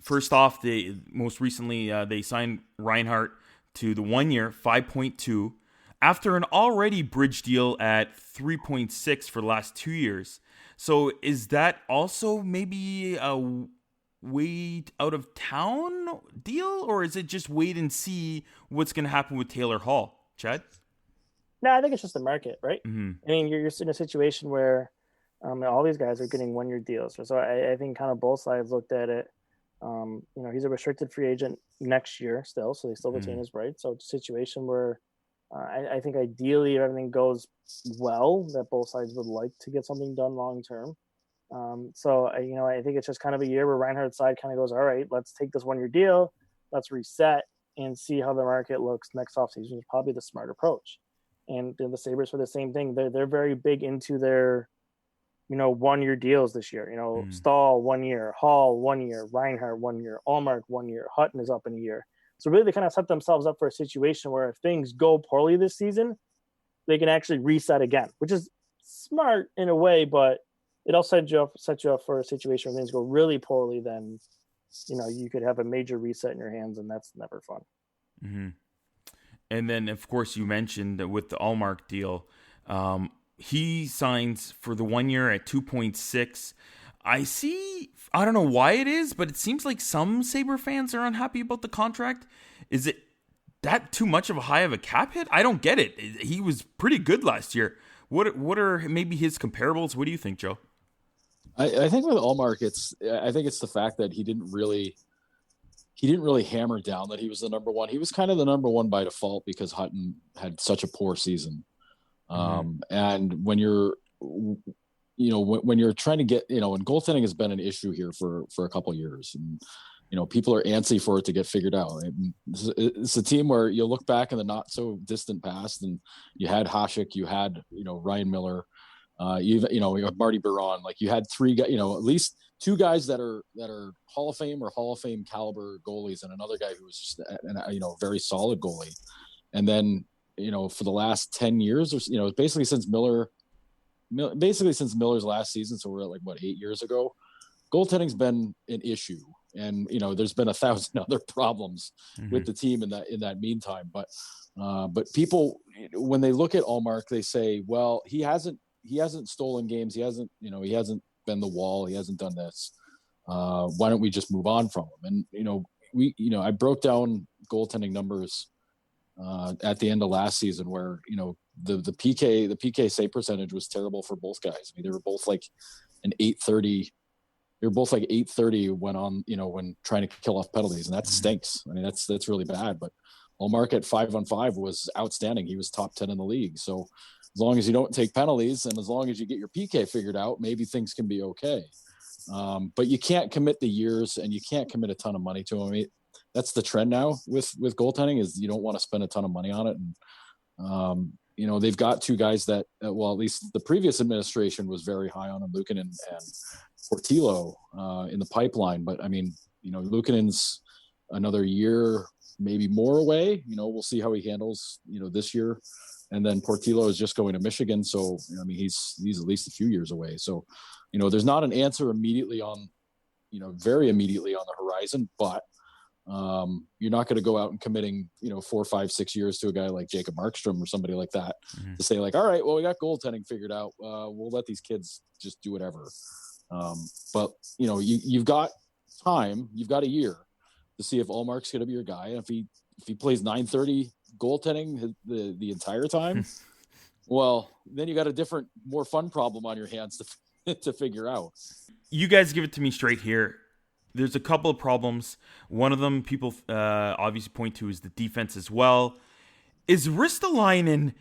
First off, most recently they signed Reinhart to the 1 year, 5.2, after an already bridge deal at 3.6 for the last 2 years. So is that also maybe a wait out of town deal, or is it just wait and see what's going to happen with Taylor Hall? Chad? No, I think it's just the market, right? Mm-hmm. I mean, you're in a situation where all these guys are getting 1 year deals. So I think kind of both sides looked at it. He's a restricted free agent next year still, so they still retain his rights. So it's a situation where I think ideally if everything goes well, that both sides would like to get something done long term. I think it's just kind of a year where Reinhardt's side kind of goes, all right, let's take this 1 year deal, let's reset and see how the market looks next offseason is probably the smart approach. And the Sabres for the same thing. They're very big into their 1 year deals this year. Stahl 1 year, Hall 1 year, Reinhardt 1 year, Allmark 1 year, Hutton is up in a year. So really they kind of set themselves up for a situation where if things go poorly this season, they can actually reset again, which is smart in a way, but it also set you up for a situation where things go really poorly, then you could have a major reset in your hands, and that's never fun. Mm-hmm. And then, of course, you mentioned that with the Allmark deal, he signs for the 1 year at 2.6. I don't know why it is, but it seems like some Sabre fans are unhappy about the contract. Is it that too much of a high of a cap hit? I don't get it. He was pretty good last year. What are maybe his comparables? What do you think, Joe? I think with Allmark, it's the fact that he didn't really hammer down that he was the number one. He was kind of the number one by default because Hutton had such a poor season. And when you're trying to get, and goaltending has been an issue here for a couple of years, and people are antsy for it to get figured out. It's a team where you look back in the not so distant past, and you had Hasek, you had Ryan Miller, you have Marty Biron. Like you had three guys, at least two guys that are Hall of Fame or Hall of Fame caliber goalies, and another guy who was just a very solid goalie. And then for the last 10 years, or basically since Miller's last season, so we're at 8 years ago, goaltending's been an issue, and there's been 1,000 other problems with the team in that meantime. But people, when they look at Allmark, they say, well, he hasn't stolen games, he hasn't been the wall, he hasn't done this. Why don't we just move on from him? And I broke down goaltending numbers at the end of last season, where the PK save percentage was terrible for both guys. I mean, they were both like an 830. They were both like 830 when trying to kill off penalties, and that stinks. I mean, that's really bad. But Allmark at 5-on-5 was outstanding. He was top 10 in the league. So as long as you don't take penalties and as long as you get your PK figured out, maybe things can be okay. But you can't commit the years, and you can't commit a ton of money to him. I mean, that's the trend now with goaltending, is you don't want to spend a ton of money on it. And, they've got two guys that, at least the previous administration was very high on him, Luukkonen and Portillo in the pipeline. But I mean, Luukkonen's another year, maybe more away. We'll see how he handles, this year. And then Portillo is just going to Michigan. So, I mean, he's at least a few years away. So, there's not an answer immediately on, very immediately on the horizon, but you're not going to go out and committing 4, 5, 6 years to a guy like Jacob Markstrom or somebody like that to say all right, well, we got goaltending figured out, we'll let these kids just do whatever. But you've got time, you've got a year to see if Allmark's going to be your guy. And if he plays 930 goaltending the entire time, well, then you got a different, more fun problem on your hands to figure out. You guys give it to me straight here. There's a couple of problems. One of them people obviously point to is the defense as well. Is Ristolainen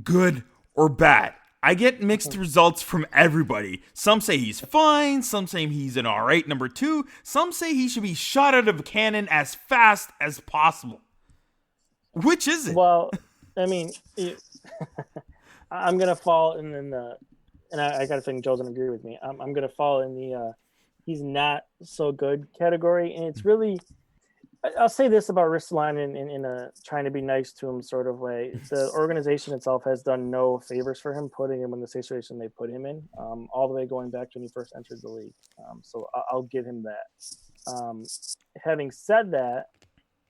good or bad? I get mixed results from everybody. Some say he's fine. Some say he's an all right number 2. Some say he should be shot out of a cannon as fast as possible. Which is it? Well, I mean, I'm going to fall in the, and I got to think Joe's going to agree with me. I'm going to fall in the he's not so good category. And it's really, I'll say this about Ristolainen in a trying to be nice to him sort of way. The organization itself has done no favors for him, putting him in the situation they put him in, all the way going back to when he first entered the league. So I'll give him that. Having said that,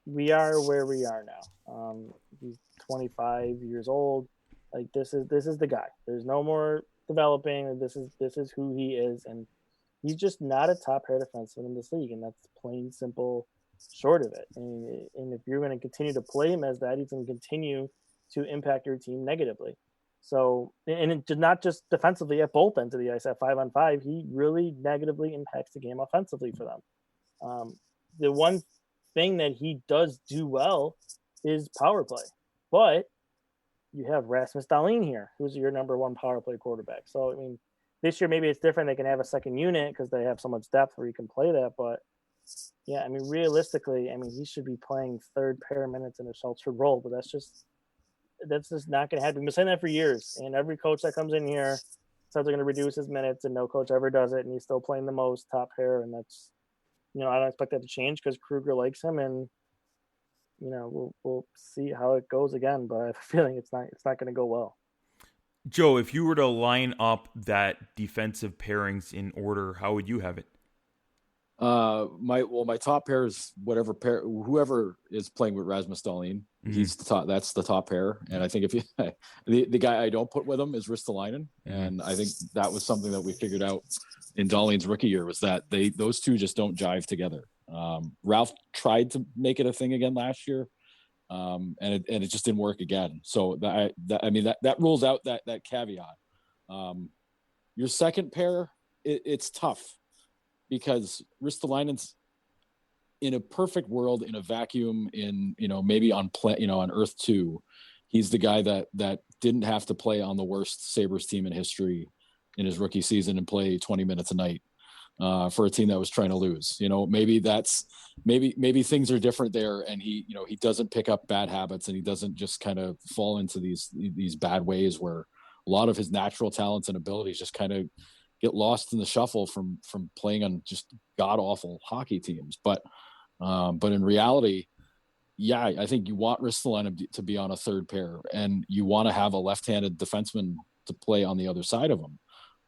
we are where we are now. He's 25 years old. Like this is the guy. There's no more developing. This is who he is, and he's just not a top pair defenseman in this league, and that's plain simple. Short of it, and if you're going to continue to play him as that, he's going to continue to impact your team negatively. So, and it did not just defensively at both ends of the ice at 5-on-5, he really negatively impacts the game offensively for them. the one thing that he does do well is power play. But you have Rasmus Dahlin here, who's your number one power play quarterback. So, I mean, this year maybe it's different. They can have a second unit because they have so much depth where you can play that. But, yeah, I mean, realistically, I mean, he should be playing third pair minutes in a sheltered role. But that's just not going to happen. We've been saying that for years. And every coach that comes in here says they're going to reduce his minutes, and no coach ever does it. And he's still playing the most top pair. And that's, I don't expect that to change because Kruger likes him. And, we'll see how it goes again. But I have a feeling it's not going to go well. Joe, if you were to line up that defensive pairings in order, how would you have it? My top pair is whoever is playing with Rasmus Dahlin. Mm-hmm. He's the top. That's the top pair. And I think if the guy I don't put with him is Ristolainen, and I think that was something that we figured out in Dahlin's rookie year was that those two just don't jive together. Ralph tried to make it a thing again last year, and it just didn't work again. So that rules out that caveat. Your second pair, it's tough. Because Ristolainen's in a perfect world, in a vacuum, maybe on Earth 2, he's the guy that didn't have to play on the worst Sabres team in history in his rookie season and play 20 minutes a night for a team that was trying to lose. Maybe things are different there, and he doesn't pick up bad habits, and he doesn't just kind of fall into these bad ways where a lot of his natural talents and abilities just kind of get lost in the shuffle from playing on just god awful hockey teams. But in reality, yeah, I think you want Ristolainen to be on a third pair, and you want to have a left-handed defenseman to play on the other side of him.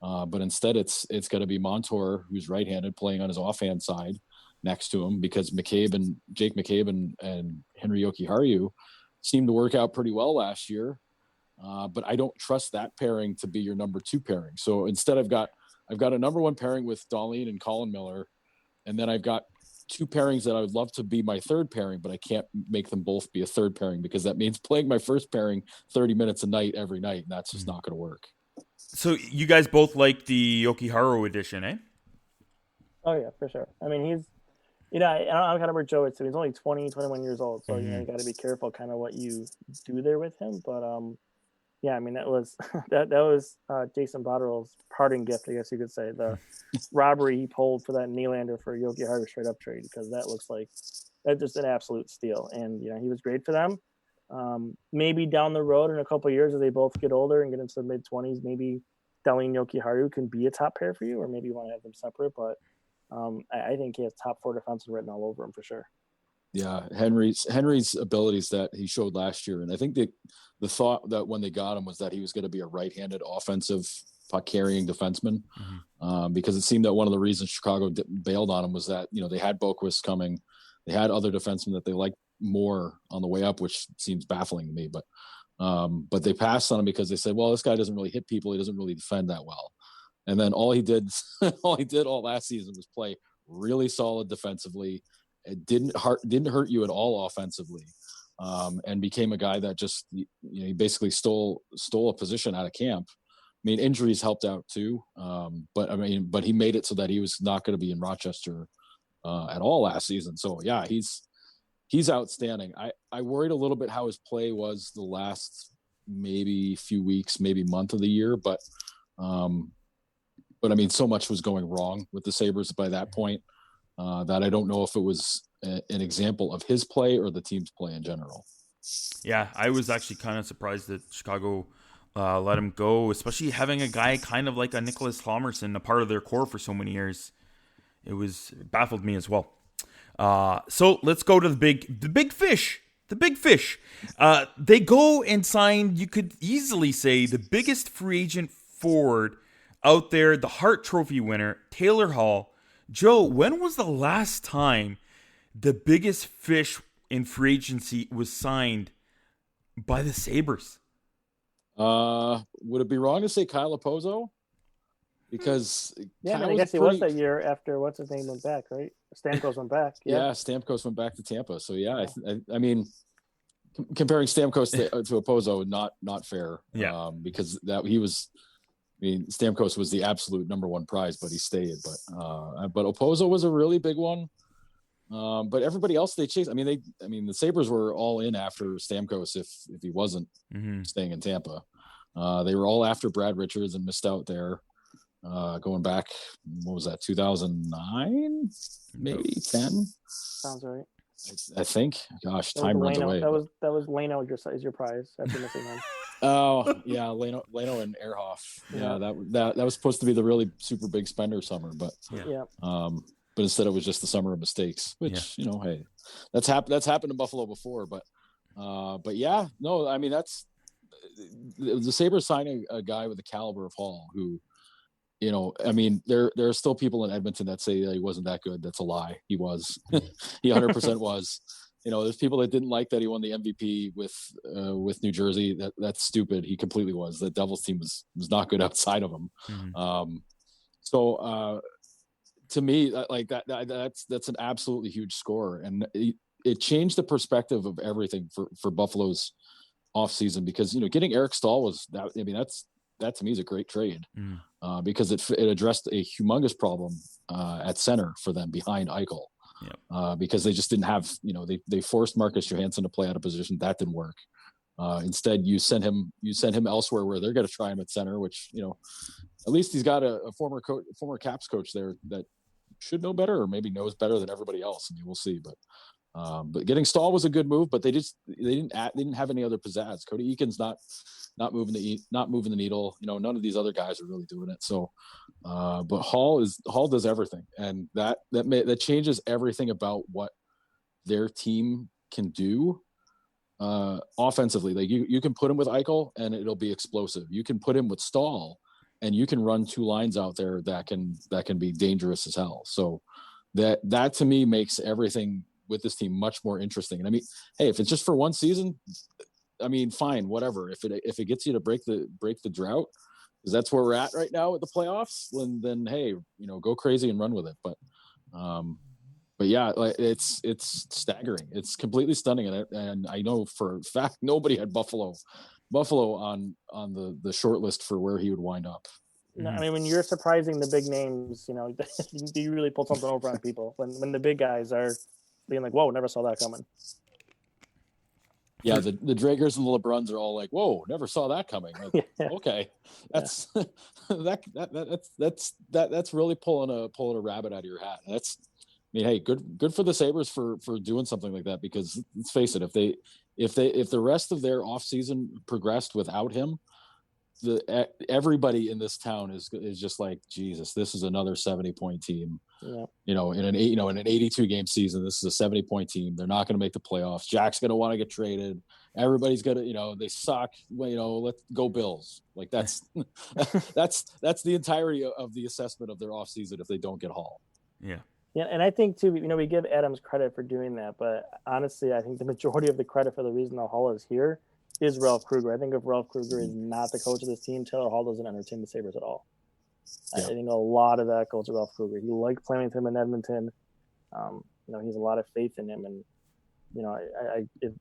But instead, it's going to be Montour, who's right-handed, playing on his offhand side next to him, because Jake McCabe and Henry Jokiharju seemed to work out pretty well last year. But I don't trust that pairing to be your number two pairing. So instead, I've got a number one pairing with Dahlin and Colin Miller, and then I've got two pairings that I would love to be my third pairing, but I can't make them both be a third pairing because that means playing my first pairing 30 minutes a night every night, and that's just not going to work. So you guys both like the Jokiharju edition, eh? Oh yeah, for sure. I mean, he's, I don't know kind of where Joe is. So he's only 20, 21 years old. So, you got to be careful kind of what you do there with him. But, yeah, I mean, that was Jason Botterill's parting gift, I guess you could say. The robbery he pulled for that Nylander for Jokiharju straight up trade, because that looks like that's just an absolute steal. And, he was great for them. Maybe down the road in a couple of years as they both get older and get into the mid-20s, maybe Dahlin Jokiharju can be a top pair for you, or maybe you want to have them separate. But I think he has top four defensemen written all over him for sure. Yeah, Henry's abilities that he showed last year, and I think the thought that when they got him was that he was going to be a right-handed offensive puck-carrying defenseman, because it seemed that one of the reasons Chicago bailed on him was that they had Boquist coming, they had other defensemen that they liked more on the way up, which seems baffling to me, but they passed on him because they said, well, this guy doesn't really hit people, he doesn't really defend that well, and then all he did all last season was play really solid defensively. It didn't hurt you at all offensively, and became a guy that just he basically stole a position out of camp. I mean, injuries helped out too, but he made it so that he was not going to be in Rochester at all last season. So yeah, he's outstanding. I worried a little bit how his play was the last maybe few weeks, maybe month of the year, but I mean, so much was going wrong with the Sabres by that point. That I don't know if it was an example of his play or the team's play in general. Yeah, I was actually kind of surprised that Chicago let him go, especially having a guy kind of like a Nicholas Hlamerson, a part of their core for so many years. It baffled me as well. So let's go to the big fish. The big fish. They go and sign, you could easily say, the biggest free agent forward out there, the Hart Trophy winner, Taylor Hall. Joe, when was the last time the biggest fish in free agency was signed by the Sabres? Would it be wrong to say Kyle Opozo? Because I guess he was that year after what's his name went back, right? Stamkos went back. Yeah, Stamkos went back to Tampa. So yeah, I mean, comparing Stamkos to Opozo, not fair. Yeah, because he was. I mean, Stamkos was the absolute number one prize, but he stayed. But Opozo was a really big one. But everybody else they chased. I mean, the Sabres were all in after Stamkos if he wasn't staying in Tampa. They were all after Brad Richards and missed out there. Going back, what was that? 2009, maybe 10. Sounds right. I think. Gosh, time runs away. That was Leno is your prize after missing him. Oh yeah, Leno and Ehrhoff. Yeah, that was supposed to be the really super big spender summer, but but instead it was just the summer of mistakes. Which hey, that's happened in Buffalo before. But yeah, no, I mean that's the Sabres signing a guy with the caliber of Hall who. I mean, there are still people in Edmonton that say that he wasn't that good. That's a lie. He was. He 100% was. There's people that didn't like that he won the MVP with New Jersey. That's stupid. He completely was. The Devils team was not good outside of him. So to me, like that's an absolutely huge score, and it changed the perspective of everything for Buffalo's offseason because getting Eric Staal was that. I mean, that to me is a great trade because it addressed a humongous problem at center for them behind Eichel because they just didn't have, they forced Marcus Johansson to play out of position. That didn't work. Instead, you send him elsewhere where they're going to try him at center, which, at least he's got a former Caps coach there that should know better or maybe knows better than everybody else. I mean, we'll see, but getting Staal was a good move, but they didn't have any other pizzazz. Cody Eakin's not moving the needle. None of these other guys are really doing it. So, but Hall does everything, and that changes everything about what their team can do offensively. Like you can put him with Eichel, and it'll be explosive. You can put him with Staal, and you can run two lines out there that can be dangerous as hell. So, that to me makes everything with this team much more interesting. And I mean, hey, if it's just for one season, I mean, fine, whatever. If it gets you to break the drought, because that's where we're at right now with the playoffs, then hey, go crazy and run with it. But yeah, like it's staggering. It's completely stunning, and I know for a fact nobody had Buffalo on the short list for where he would wind up. No, I mean, when you're surprising the big names, you really pull something over on people. When the big guys are being like, "Whoa, never saw that coming." Yeah, the Dragers and the LeBruns are all like, "Whoa, never saw that coming." Like, okay, that's that's really pulling a rabbit out of your hat. I mean, hey, good for the Sabres for doing something like that because let's face it, if the rest of their offseason progressed without him, everybody in this town is just like, Jesus, this is another 70-point team. Yeah. In an 82 game season, this is a 70-point team. They're not going to make the playoffs. Jack's going to want to get traded. Everybody's going to, they suck. Let's go Bills. Like that's the entirety of the assessment of their offseason if they don't get Hall. Yeah. Yeah, and I think too, we give Adams credit for doing that, but honestly, I think the majority of the credit for the reason that Hall is here is Ralph Kruger. I think if Ralph Kruger is not the coach of this team, Taylor Hall doesn't entertain the Sabres at all. Yeah. I think a lot of that goes to Ralph Kruger. He liked playing with him in Edmonton. He has a lot of faith in him, and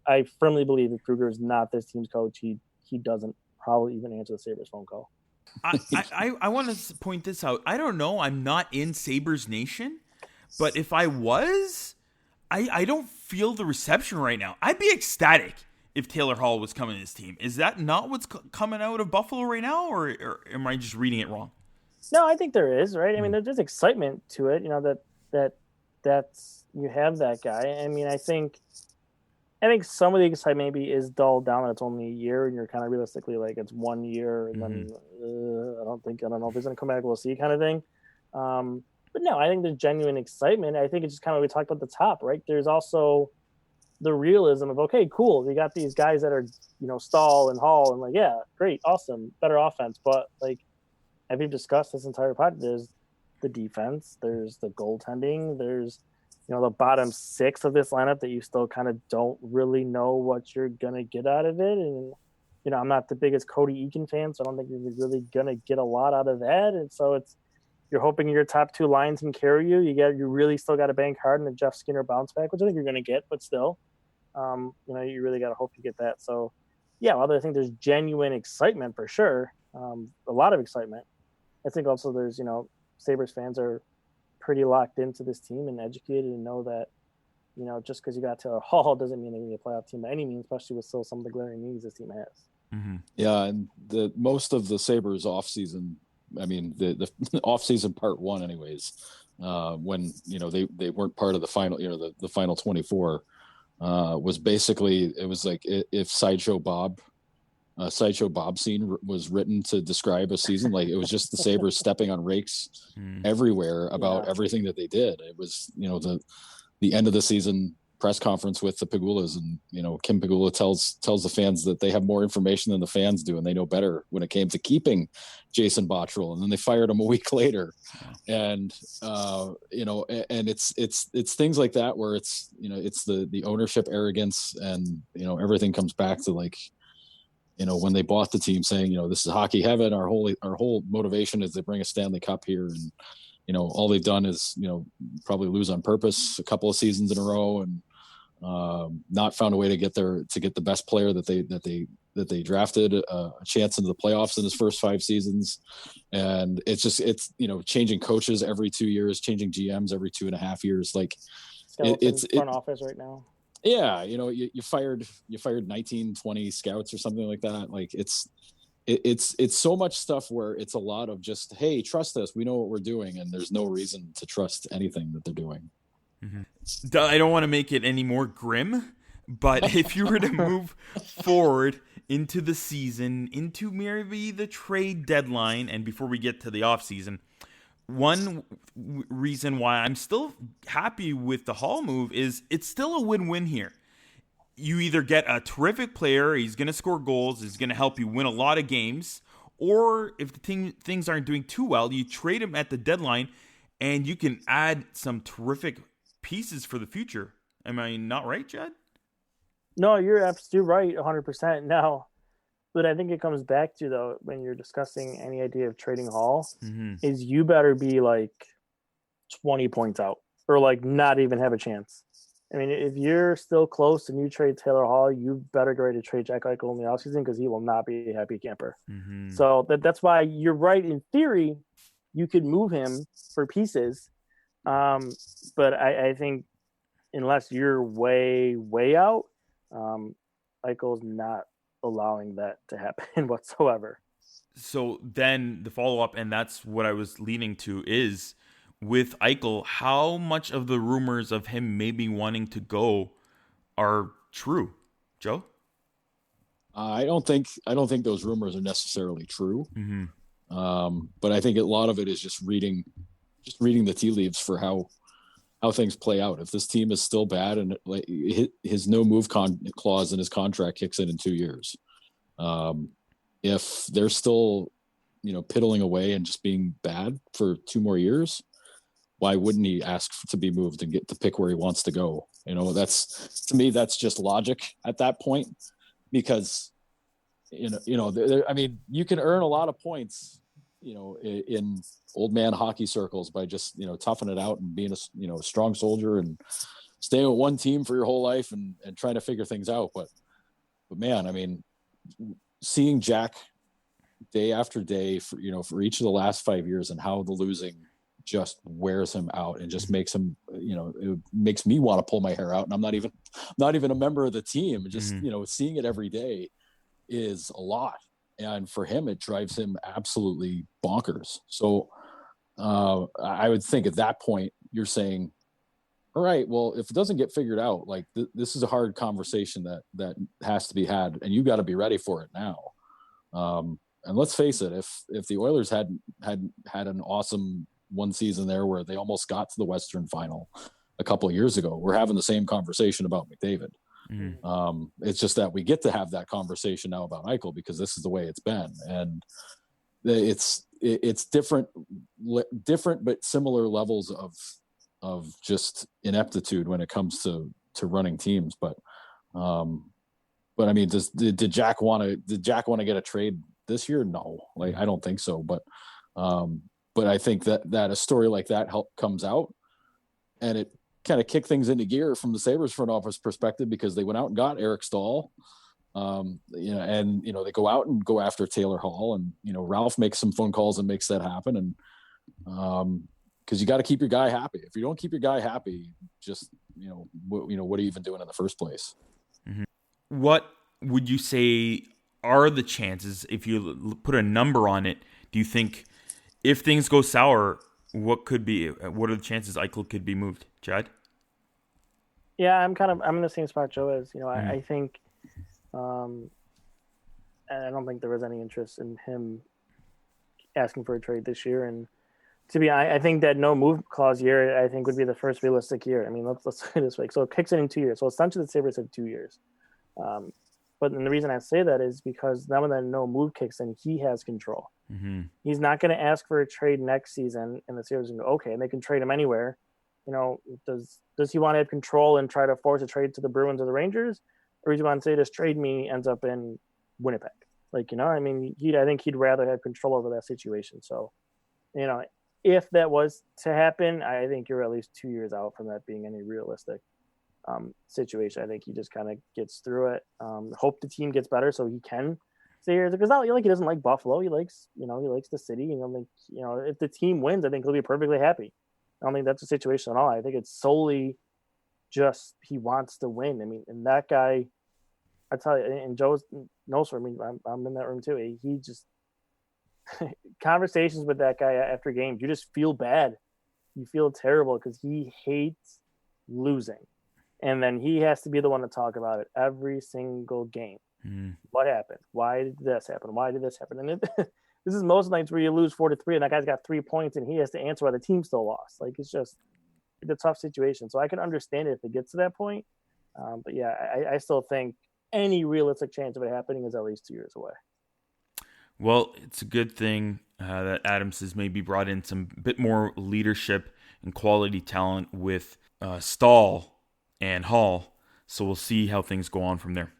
I firmly believe if Kruger is not this team's coach, he doesn't probably even answer the Sabres phone call. I want to point this out. I don't know. I'm not in Sabres Nation, but if I was, I don't feel the reception right now. I'd be ecstatic if Taylor Hall was coming to this team. Is that not what's coming out of Buffalo right now, or am I just reading it wrong? No, I think there is, right? I mean, there's excitement to it, that's you have that guy. I mean, I think some of the excitement maybe is dulled down that it's only a year, and you're kind of realistically like it's 1 year, and then I don't know if he's going to come back. We'll see, kind of thing. But no, I think there's genuine excitement. I think it's just kind of what we talked about at the top, right? There's also the realism of, okay, cool, we got these guys that are, Staal and Hall, and like, yeah, great, awesome, better offense. But like, as we've discussed this entire pod, there's the defense, there's the goaltending, there's, the bottom six of this lineup that you still kind of don't really know what you're going to get out of it. And, I'm not the biggest Cody Eakin fan, so I don't think you're really going to get a lot out of that. And so you're hoping your top two lines can carry you. You really still got to bank hard in the Jeff Skinner bounce back, which I think you're going to get, but still, you really got to hope you get that. So, yeah, although I think there's genuine excitement for sure, a lot of excitement. I think also there's, Sabres fans are pretty locked into this team and educated and know that, just because you got Taylor Hall doesn't mean they're going to be a playoff team by any means, especially with still some of the glaring needs this team has. Mm-hmm. Yeah, and most of the Sabres offseason, I mean, the offseason part one, anyways, when they weren't part of the final, the final 24, was basically, it was like if Sideshow Bob scene was written to describe a season, like it was just the Sabres stepping on rakes everywhere about everything that they did. It was the end of the season press conference with the Pegulas, and Kim Pegula tells the fans that they have more information than the fans do, and they know better when it came to keeping Jason Botterill, and then they fired him a week later. And and it's things like that where it's the ownership arrogance, and everything comes back to like when they bought the team, saying this is hockey heaven, our whole motivation is to bring a Stanley Cup here, and all they've done is probably lose on purpose a couple of seasons in a row, and not found a way to get the best player that they drafted a chance into the playoffs in his first 5 seasons. And it's changing coaches every 2 years, changing GMs every 2.5 years. Like it's front office right now. Yeah. You fired 19, 20 scouts or something like that. Like it's so much stuff where it's a lot of just, hey, trust us, we know what we're doing, and there's no reason to trust anything that they're doing. Mm-hmm. I don't want to make it any more grim, but if you were to move forward into the season, into maybe the trade deadline, and before we get to the offseason, one reason why I'm still happy with the Hall move is it's still a win-win here. You either get a terrific player, he's going to score goals, he's going to help you win a lot of games, or if the things aren't doing too well, you trade him at the deadline, and you can add some terrific pieces for the future. Am I not right, Jed? No, you're absolutely right, 100%. Now, but I think it comes back to, though, when you're discussing any idea of trading Hall, is you better be like 20 points out, or like not even have a chance. I mean, if you're still close and you trade Taylor Hall, you better get ready to trade Jack Eichel in the offseason, because he will not be a happy camper. Mm-hmm. So that's why you're right. In theory, you could move him for pieces. But I think unless you're way, way out, Eichel's not allowing that to happen whatsoever. So then the follow-up, and that's what I was leading to, is with Eichel, how much of the rumors of him maybe wanting to go are true, Joe? I don't think those rumors are necessarily true. Mm-hmm. But I think a lot of it is just reading the tea leaves for how things play out. If this team is still bad, and his no move clause in his contract kicks in 2 years, if they're still piddling away and just being bad for 2 more years, why wouldn't he ask to be moved and get to pick where he wants to go? That's, to me, that's just logic at that point, because I mean, you can earn a lot of points in old man hockey circles by just toughing it out and being a strong soldier and staying with one team for your whole life and trying to figure things out. But man, I mean, seeing Jack day after day for each of the last 5 years, and how the losing just wears him out and just makes him, it makes me want to pull my hair out, and I'm not even a member of the team. Just seeing it every day is a lot, and for him it drives him absolutely bonkers. So I would think at that point you're saying, all right, well, if it doesn't get figured out, like this is a hard conversation that has to be had, and you got to be ready for it now. And let's face it, if the Oilers had an awesome one season there where they almost got to the Western Final a couple of years ago, we're having the same conversation about McDavid. Mm-hmm. It's just that we get to have that conversation now about Eichel, because this is the way it's been, and it's different but similar levels of just ineptitude when it comes to running teams. But I mean, did Jack want to get a trade this year? No, like I don't think so. But I think that a story like that comes out, and it kind of kicked things into gear from the Sabres front office perspective, because they went out and got Eric Stahl, and they go out and go after Taylor Hall, and Ralph makes some phone calls and makes that happen, and because you got to keep your guy happy. If you don't keep your guy happy, just what are you even doing in the first place? Mm-hmm. What would you say are the chances, if you put a number on it? Do you think if things go sour, what are the chances Eichel could be moved, Chad? Yeah, I'm in the same spot Joe is. I think, and I don't think there was any interest in him asking for a trade this year. And I think that no move clause year, I think, would be the first realistic year. I mean, let's say this way. So it kicks in 2 years. So essentially the Sabres have 2 years. But the reason I say that is because now when that no move kicks in, he has control. Mm-hmm. He's not going to ask for a trade next season, and the Sabres are going to go, okay, and they can trade him anywhere. Does he want to have control and try to force a trade to the Bruins or the Rangers, or does he want to say just trade me, ends up in Winnipeg? I think he'd rather have control over that situation. So, if that was to happen, I think you're at least 2 years out from that being any realistic situation. I think he just kind of gets through it. Hope the team gets better so he can stay here, because not like he doesn't like Buffalo. He likes the city, and if the team wins, I think he'll be perfectly happy. I don't think that's a situation at all. I think it's solely just he wants to win. I mean, and that guy, I tell you, and Joe knows for me, I'm in that room too. He just conversations with that guy after games, you just feel bad. You feel terrible because he hates losing. And then he has to be the one to talk about it every single game. Mm. What happened? Why did this happen? Why did this happen? And this is most nights where you lose 4-3 and that guy's got 3 points and he has to answer why the team still lost. It's just a tough situation. So I can understand it if it gets to that point. But yeah, I still think any realistic chance of it happening is at least 2 years away. Well, it's a good thing that Adams has maybe brought in some bit more leadership and quality talent with Stahl and Hall. So we'll see how things go on from there.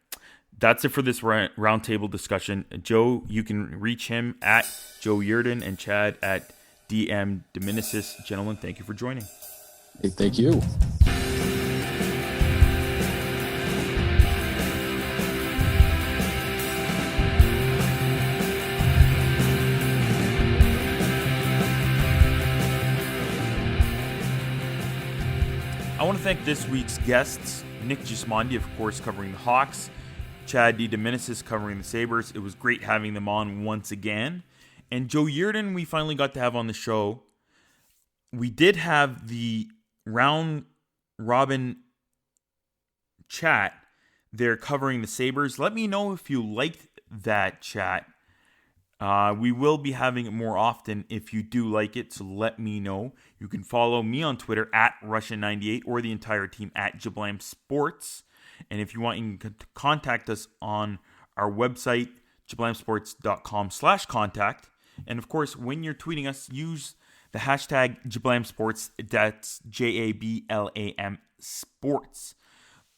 That's it for this roundtable discussion. Joe, you can reach him at Joe Yerdon and Chad at DeDominicis. Gentlemen, thank you for joining. Hey, thank you. I want to thank this week's guests, Nick Gismondi, of course, covering the Hawks, Chad DeDominicis covering the Sabres. It was great having them on once again. And Joe Yerdon, we finally got to have on the show. We did have the round robin chat there covering the Sabres. Let me know if you liked that chat. We will be having it more often if you do like it, so let me know. You can follow me on Twitter at Russian98 or the entire team at Jablam Sports. And if you want, you can contact us on our website, jablamsports.com/contact. And of course, when you're tweeting us, use the hashtag JablamSports. That's JABLAM Sports.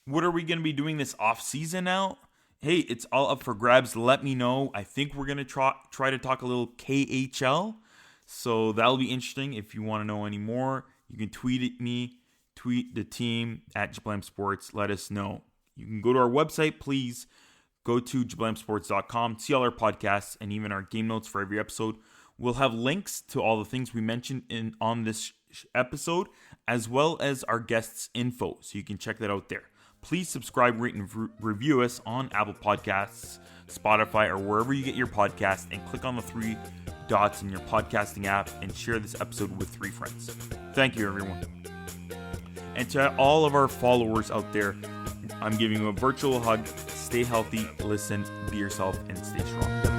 What are we going to be doing this off season now? Hey, it's all up for grabs. Let me know. I think we're going to try to talk a little KHL. So that'll be interesting. If you want to know any more, you can tweet at me, tweet the team at Jablam Sports. Let us know. You can go to our website, please. Go to jablamsports.com, see all our podcasts, and even our game notes for every episode. We'll have links to all the things we mentioned on this episode, as well as our guests' info, so you can check that out there. Please subscribe, rate, and review us on Apple Podcasts, Spotify, or wherever you get your podcasts, and click on the 3 dots in your podcasting app and share this episode with 3 friends. Thank you, everyone. And to all of our followers out there, I'm giving you a virtual hug. Stay healthy, listen, be yourself, and stay strong.